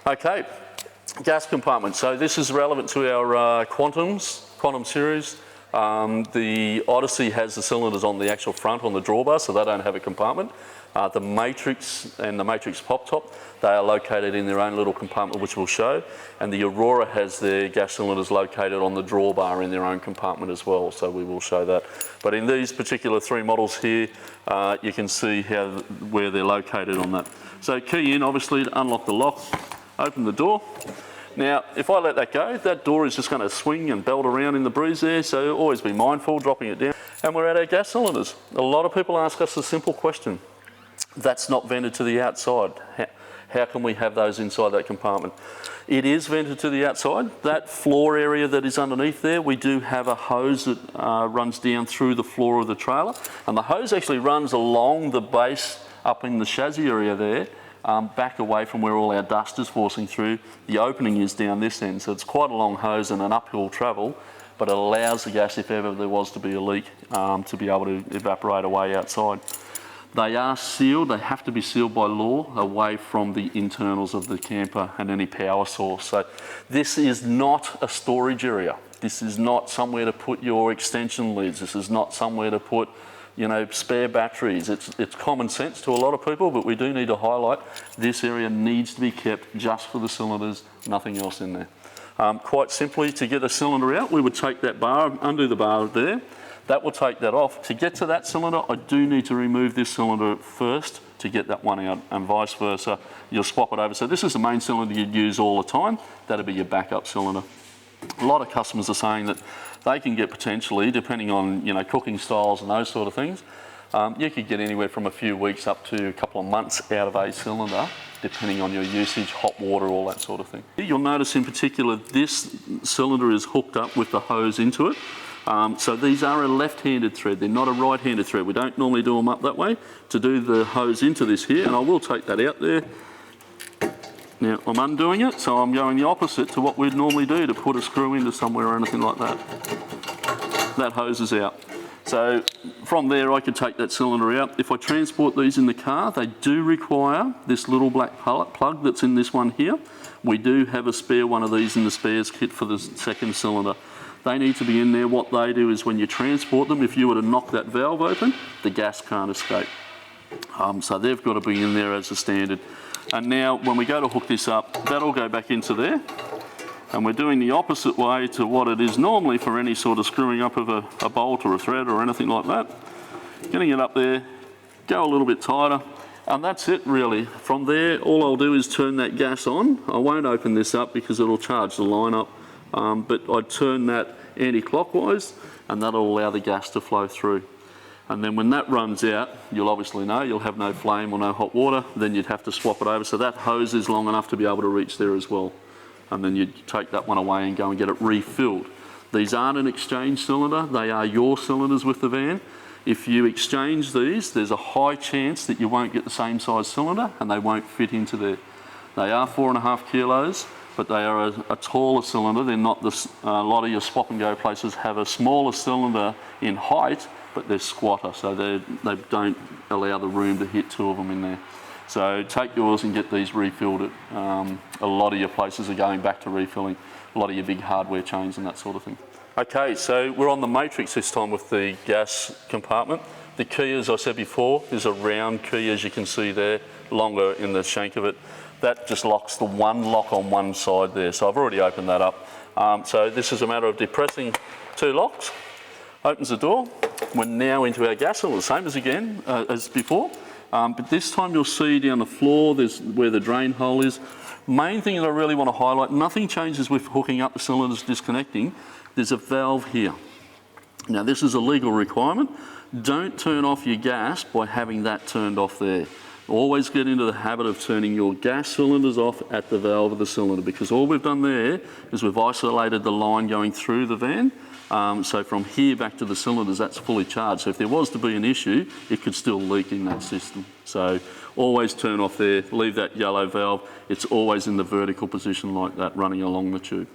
Okay, gas compartment. So this is relevant to our quantum series. The Odyssey has the cylinders on the actual front on the drawbar, so they don't have a compartment. The Matrix and the Matrix pop top, they are located in their own little compartment, which we'll show. And the Aurora has their gas cylinders located on the drawbar in their own compartment as well, so we will show that. But in these particular three models here, you can see where they're located on that. So key in, obviously, to unlock the lock, open the door. Now, if I let that go, that door is just going to swing and belt around in the breeze there, so always be mindful, dropping it down. And we're at our gas cylinders. A lot of people ask us a simple question. That's not vented to the outside. How can we have those inside that compartment? It is vented to the outside. That floor area that is underneath there, we do have a hose that runs down through the floor of the trailer. And the hose actually runs along the base up in the chassis area there, back away from where all our dust is forcing through. The opening is down this end, so it's quite a long hose and an uphill travel, but it allows the gas, if ever there was to be a leak, to be able to evaporate away outside. They are sealed, they have to be sealed by law away from the internals of the camper and any power source. So this is not a storage area. This is not somewhere to put your extension leads. This is not somewhere to put, you know, spare batteries. It's common sense to a lot of people, but we do need to highlight this area needs to be kept just for the cylinders, nothing else in there. Quite simply, to get a cylinder out, we would take that bar, undo the bar there. That will take that off. To get to that cylinder, I do need to remove this cylinder first to get that one out, and vice versa. You'll swap it over. So this is the main cylinder you'd use all the time. That'll be your backup cylinder. A lot of customers are saying that they can get potentially, depending on, you know, cooking styles and those sort of things, you could get anywhere from a few weeks up to a couple of months out of a cylinder, depending on your usage, hot water, all that sort of thing. You'll notice in particular this cylinder is hooked up with the hose into it. So these are a left-handed thread, they're not a right-handed thread. We don't normally do them up that way to do the hose into this here, and I will take that out there. Now I'm undoing it, so I'm going the opposite to what we'd normally do to put a screw into somewhere or anything like that. That hose is out. So from there I could take that cylinder out. If I transport these in the car, they do require this little black plug that's in this one here. We do have a spare one of these in the spares kit for the second cylinder. They need to be in there. What they do is when you transport them, if you were to knock that valve open, the gas can't escape. So they've got to be in there as a standard. And now when we go to hook this up, that'll go back into there. And we're doing the opposite way to what it is normally for any sort of screwing up of a bolt or a thread or anything like that. Getting it up there, go a little bit tighter, and that's it really. From there, all I'll do is turn that gas on. I won't open this up because it'll charge the line up. But I'd turn that anti-clockwise and that'll allow the gas to flow through. And then when that runs out, you'll obviously know you'll have no flame or no hot water, then you'd have to swap it over. So that hose is long enough to be able to reach there as well. And then you'd take that one away and go and get it refilled. These aren't an exchange cylinder, they are your cylinders with the van. If you exchange these, there's a high chance that you won't get the same size cylinder and they won't fit into there. They are 4.5 kilos. But they are a taller cylinder. They're not a lot of your swap and go places have a smaller cylinder in height, but they're squatter, so they don't allow the room to hit two of them in there. So take yours and get these refilled. A lot of your places are going back to refilling, a lot of your big hardware chains and that sort of thing. Okay, so we're on the Matrix this time with the gas compartment. The key, as I said before, is a round key, as you can see there, longer in the shank of it. That just locks the one lock on one side there. So I've already opened that up. So this is a matter of depressing two locks. Opens the door. We're now into our gas cylinder, same as before. But this time you'll see down the floor, there's where the drain hole is. Main thing that I really want to highlight, nothing changes with hooking up the cylinders, disconnecting. There's a valve here. Now this is a legal requirement. Don't turn off your gas by having that turned off there. Always get into the habit of turning your gas cylinders off at the valve of the cylinder, because all we've done there is we've isolated the line going through the van. So from here back to the cylinders, that's fully charged. So if there was to be an issue, it could still leak in that system. So always turn off there, leave that yellow valve. It's always in the vertical position like that, running along the tube.